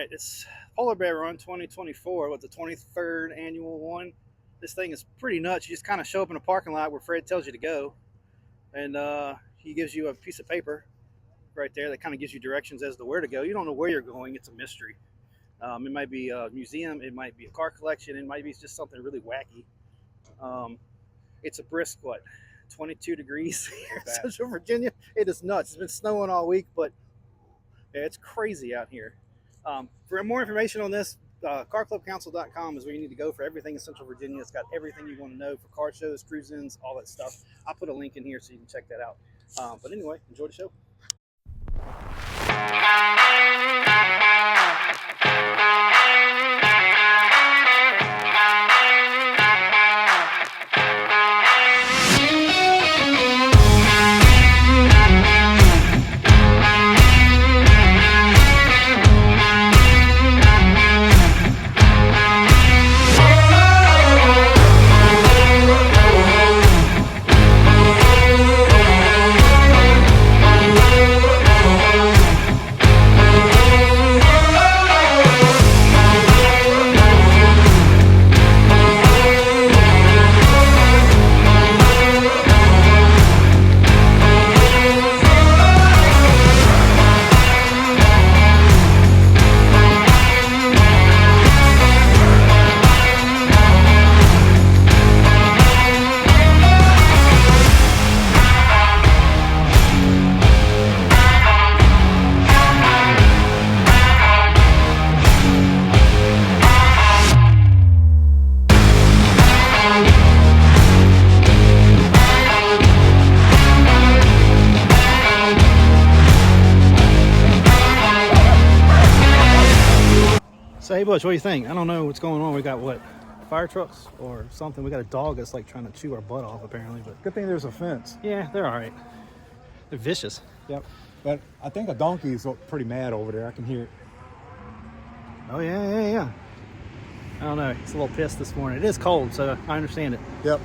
right, it's Polar Bear Run 2024 with the 23rd annual one. This thing is pretty nuts. You just kind of show up in a parking lot where Fred tells you to go, and he gives you a piece of paper right there that kind of gives you directions as to where to go. You don't know where you're going. It's a mystery. It might be a museum. It might be a car collection. It might be just something really wacky. Um, it's a brisk, 22 degrees here in Central Virginia. It is nuts. It's been snowing all week, but yeah, it's crazy out here. For more information on this, carclubcouncil.com is where you need to go for everything in Central Virginia. It's got everything you want to know for car shows, cruise-ins, all that stuff. I'll put a link in here so you can check that out. But anyway, enjoy the show. So, hey, Butch, what do you think? I don't know what's going on. We got what? Firetrucks or something? We got a dog that's like trying to chew our butt off, apparently. But good thing there's a fence. yeah, they're all right. They're vicious. Yep. But I think a donkey is pretty mad over there. I can hear it. Oh, yeah. I don't know. It's a little pissed this morning. It is cold, so I understand it. Yep.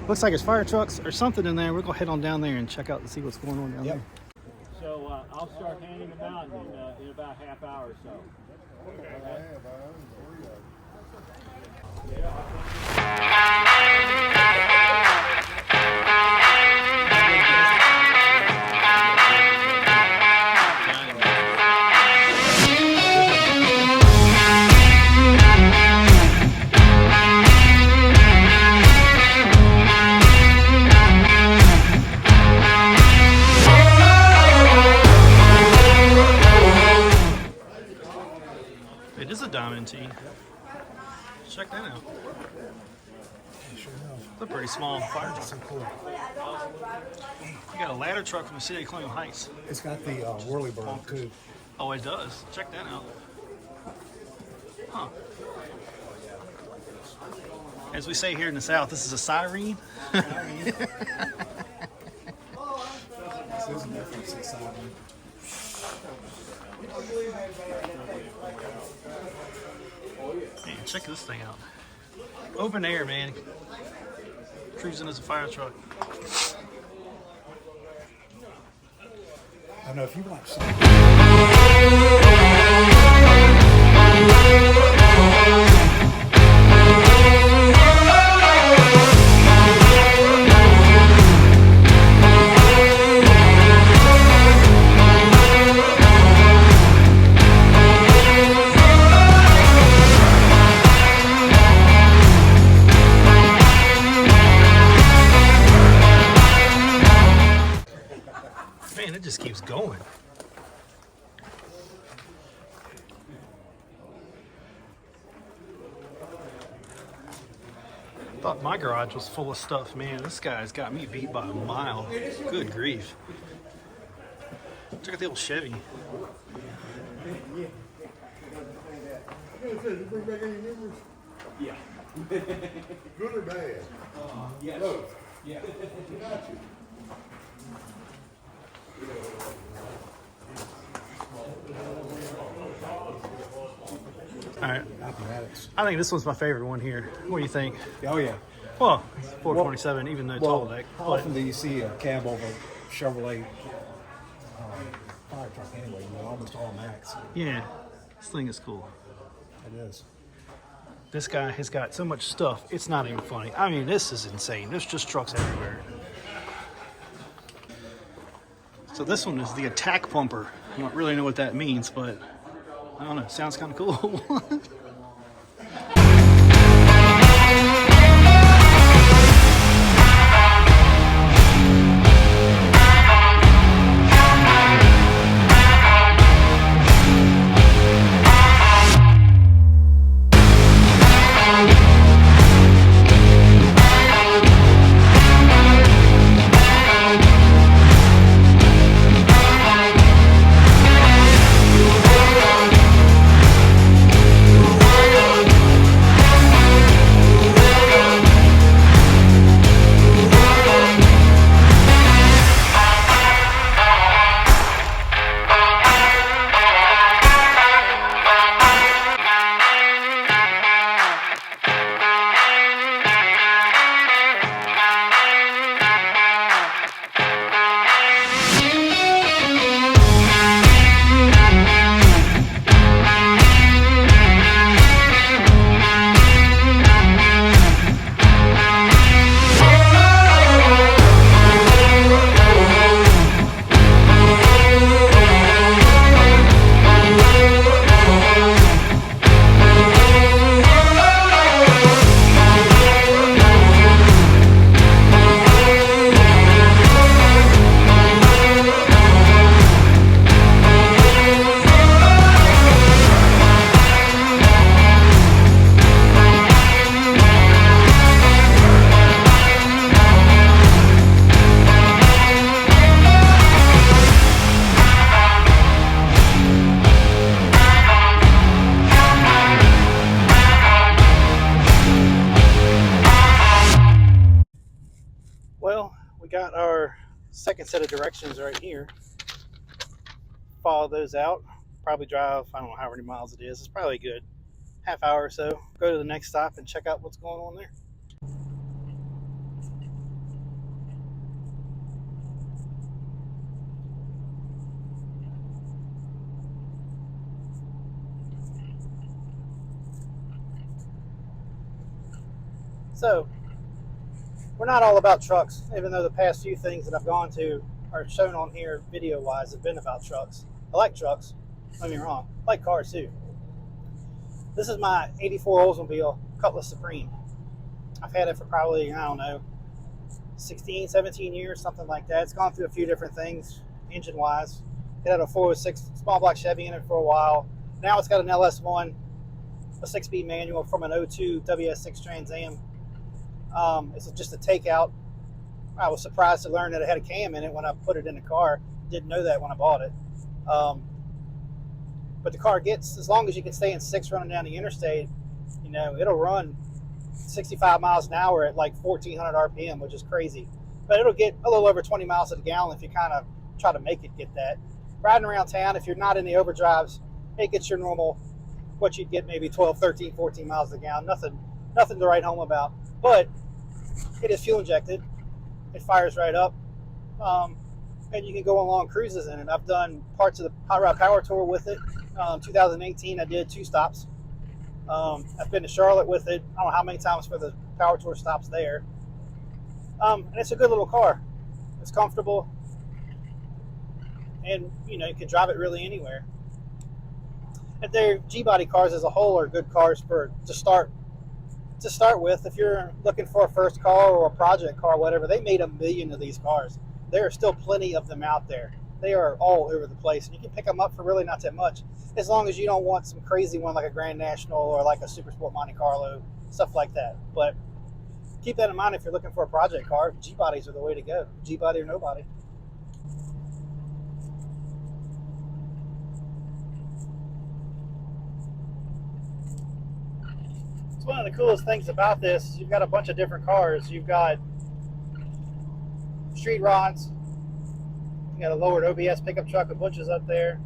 Looks like it's fire trucks or something in there. We're going to head on down there and check out and see what's going on down there. So I'll start handing them out in about half hour or so. It is a diamond tee. Check that out. It's a pretty small fire truck. So cool. You got a ladder truck from the city of Colonial Heights. It's got the whirly bird too. Oh, it does. Check that out. Huh. As we say here in the South, this is a siren. This is an F-6 Man, check this thing out. Open air, man. Cruising as a fire truck. I know if you watch Man, it just keeps going. Thought my garage was full of stuff, man. This guy's got me beat by a mile. Good grief. Check out the old Chevy. Yeah. Good or bad? Yes. Both. Yeah. Got you. All right. apparatus. I think this one's my favorite one here. What do you think? Oh yeah. Well, 427, even though tall deck. How often do you see a cab over Chevrolet fire truck anyway? You know, almost all max. Yeah. This thing is cool. It is. This guy has got so much stuff, it's not even funny. I mean, this is insane. There's just trucks everywhere. So this one is the attack pumper. I don't really know what that means, but I don't know. Sounds kind of cool. Well, we got our second set of directions right here. Follow those out. Probably drive, I don't know how many miles it is. It's probably a good half hour or so. Go to the next stop and check out what's going on there. So, we're not all about trucks, even though the past few things that I've gone to are shown on here video-wise have been about trucks. I like trucks, don't get me wrong. I like cars too. This is my 84 Oldsmobile Cutlass Supreme. I've had it for probably, I don't know, 16, 17 years, something like that. It's gone through a few different things, engine-wise. It had a 406 small block Chevy in it for a while. Now it's got an LS1, a 6-speed manual from an 02 WS6 Trans Am. It's just a takeout. I was surprised to learn that it had a cam in it when I put it in the car. Didn't know that when I bought it. But the car gets, as long as you can stay in 6 running down the interstate, you know, it'll run 65 miles an hour at like 1,400 RPM, which is crazy. But it'll get a little over 20 miles to the gallon if you kind of try to make it get that. Riding around town, if you're not in the overdrives, it gets your normal, what you'd get maybe 12, 13, 14 miles to the gallon. Nothing to write home about. But it is fuel injected. It fires right up. And you can go on long cruises in it. I've done parts of the Hot Rod Power Tour with it. 2018, I did 2 stops. I've been to Charlotte with it. I don't know how many times for the Power Tour stops there. And it's a good little car. It's comfortable. And, you know, you can drive it really anywhere. And their G-body cars as a whole are good cars to start with. If you're looking for a first car or a project car, whatever, they made 1 million of these cars. There are still plenty of them out there. They are all over the place, and you can pick them up for really not that much, as long as you don't want some crazy one like a Grand National or like a Super Sport Monte Carlo, stuff like that. But keep that in mind if you're looking for a project car. G-bodies are the way to go. G-body or nobody. One of the coolest things about this is you've got a bunch of different cars. You've got street rods. You got a lowered OBS pickup truck with bushes up there.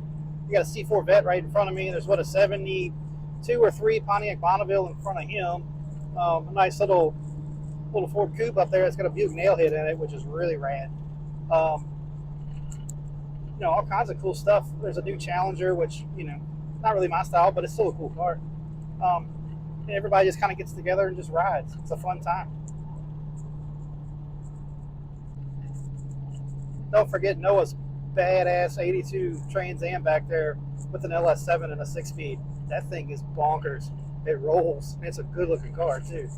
You got a C4 Vet right in front of me. There's what, a 72 or 3 Pontiac Bonneville in front of him. A nice little Ford Coupe up there. It's got a Buick Nailhead in it, which is really rad. You know, all kinds of cool stuff. There's a new Challenger, which, you know, not really my style, but it's still a cool car. And everybody just kind of gets together and just rides. It's a fun time. Don't forget Noah's badass 82 Trans Am back there with an LS7 and a 6-speed. That thing is bonkers. It rolls. It's a good looking car too.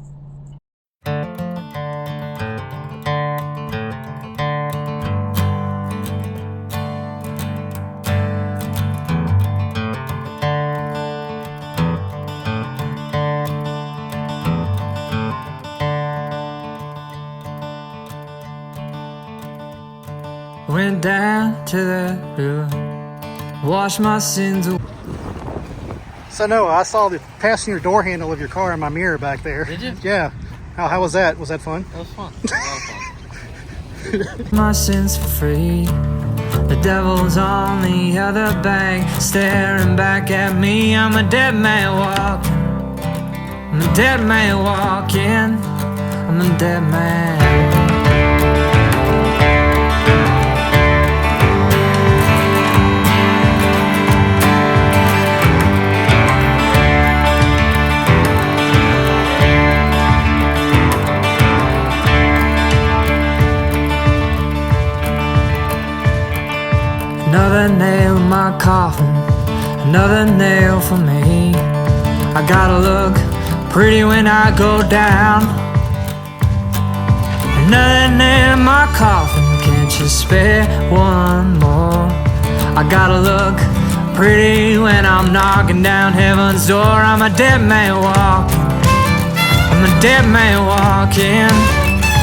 Went down to the river, washed my sins away. So Noah, I saw the passenger door handle of your car in my mirror back there. Did you? Yeah. How was that? Was that fun? That was fun. That was a lot of fun. My sins for free. The devil's on the other bank, staring back at me. I'm a dead man walking. I'm a dead man walking. I'm a dead man. Another nail in my coffin, another nail for me. I gotta look pretty when I go down. Another nail in my coffin, can't you spare one more? I gotta look pretty when I'm knocking down heaven's door. I'm a dead man walking. I'm a dead man walking.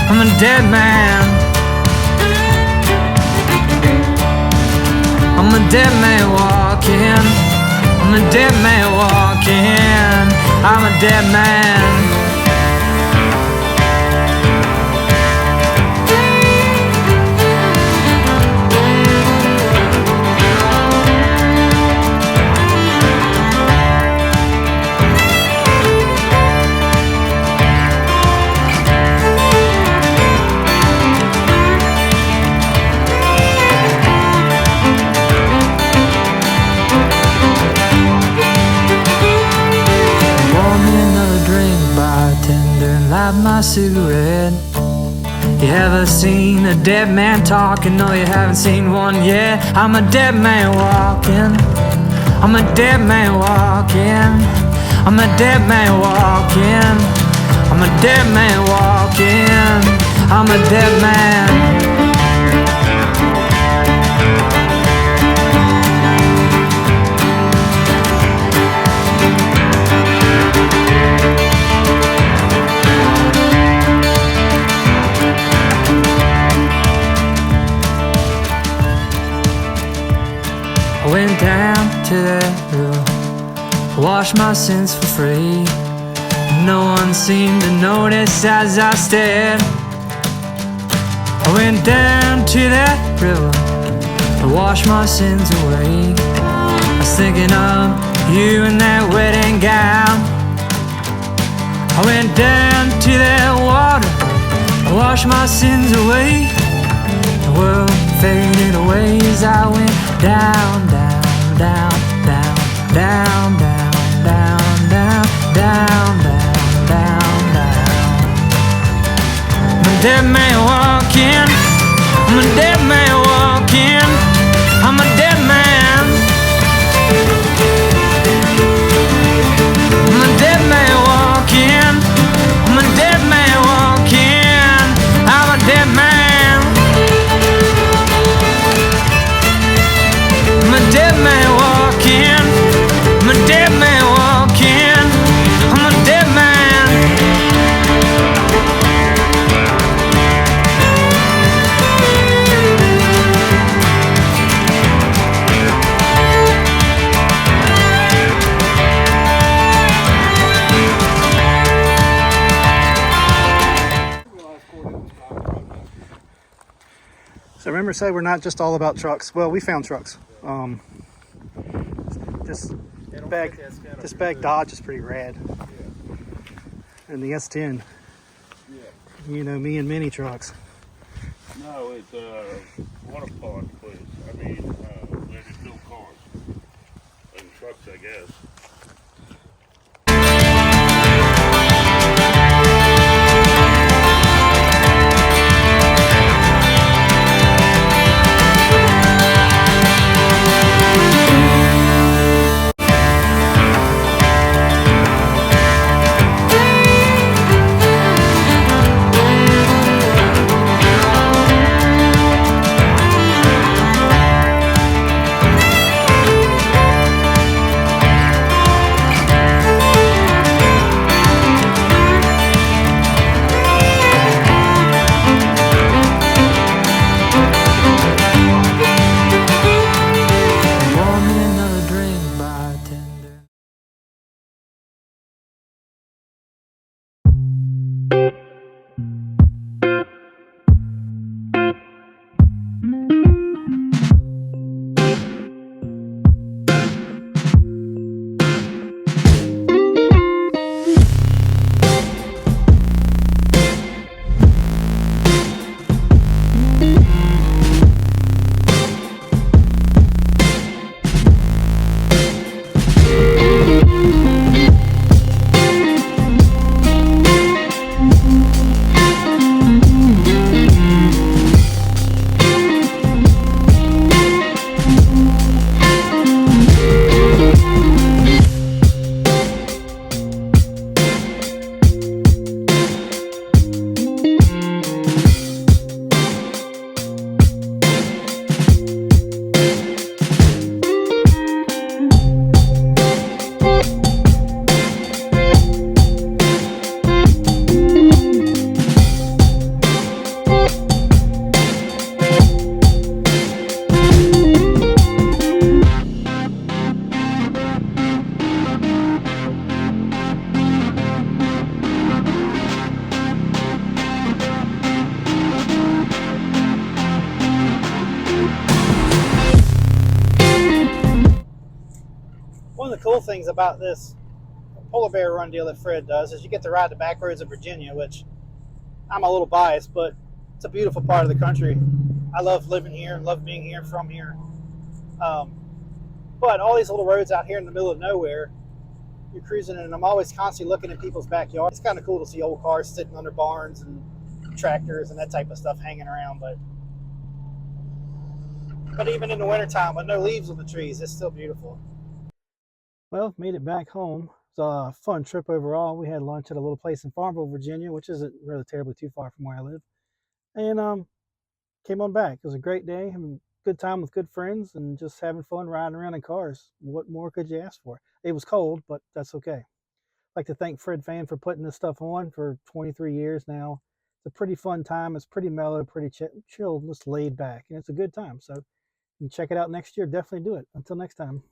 I'm a dead man. I'm a dead man walking. I'm a dead man walking. I'm a dead man. Light my cigarette. You ever seen a dead man talking? No, you haven't seen one yet. I'm a dead man walking. I'm a dead man walking. I'm a dead man walking. I'm a dead man walking. I'm a dead man. I went down to that river, washed my sins for free. No one seemed to notice as I stared. I went down to that river to wash my sins away. I was thinking of you in that wedding gown. I went down to that water to wash my sins away. The world faded away as I went down, down, down, down, down, down, down, down, down, down, down, down. I'm a dead man walking. I'm a dead man walking. I'm a dead man. I'm a dead man walking. I'm a dead man walking. I'm a dead man. I'm a dead man walking. I'm a dead man walking. I'm a dead man. So remember, say we're not just all about trucks. Well, we found trucks. This bag Dodge is pretty rad. And the S10. Yeah. You know me and mini trucks. No, it's water park place. I mean, where they build cars and trucks I guess. Pour me another drink, bartender. One of the cool things about this polar bear run deal that Fred does is you get to ride the back roads of Virginia, which I'm a little biased, but it's a beautiful part of the country. I love living here and love being here from here. Um, but all these little roads out here in the middle of nowhere, you're cruising and I'm always constantly looking at people's backyards. It's kind of cool to see old cars sitting under barns and tractors and that type of stuff hanging around. But even in the wintertime with no leaves on the trees, it's still beautiful. Well, made it back home. It was a fun trip overall. We had lunch at a little place in Farmville, Virginia, which isn't really terribly too far from where I live. And came on back. It was a great day, having a good time with good friends, and just having fun riding around in cars. What more could you ask for? It was cold, but that's okay. I'd like to thank Fred Fan for putting this stuff on for 23 years now. It's a pretty fun time. It's pretty mellow, pretty chill, just laid back, and it's a good time. So you can check it out next year. Definitely do it. Until next time.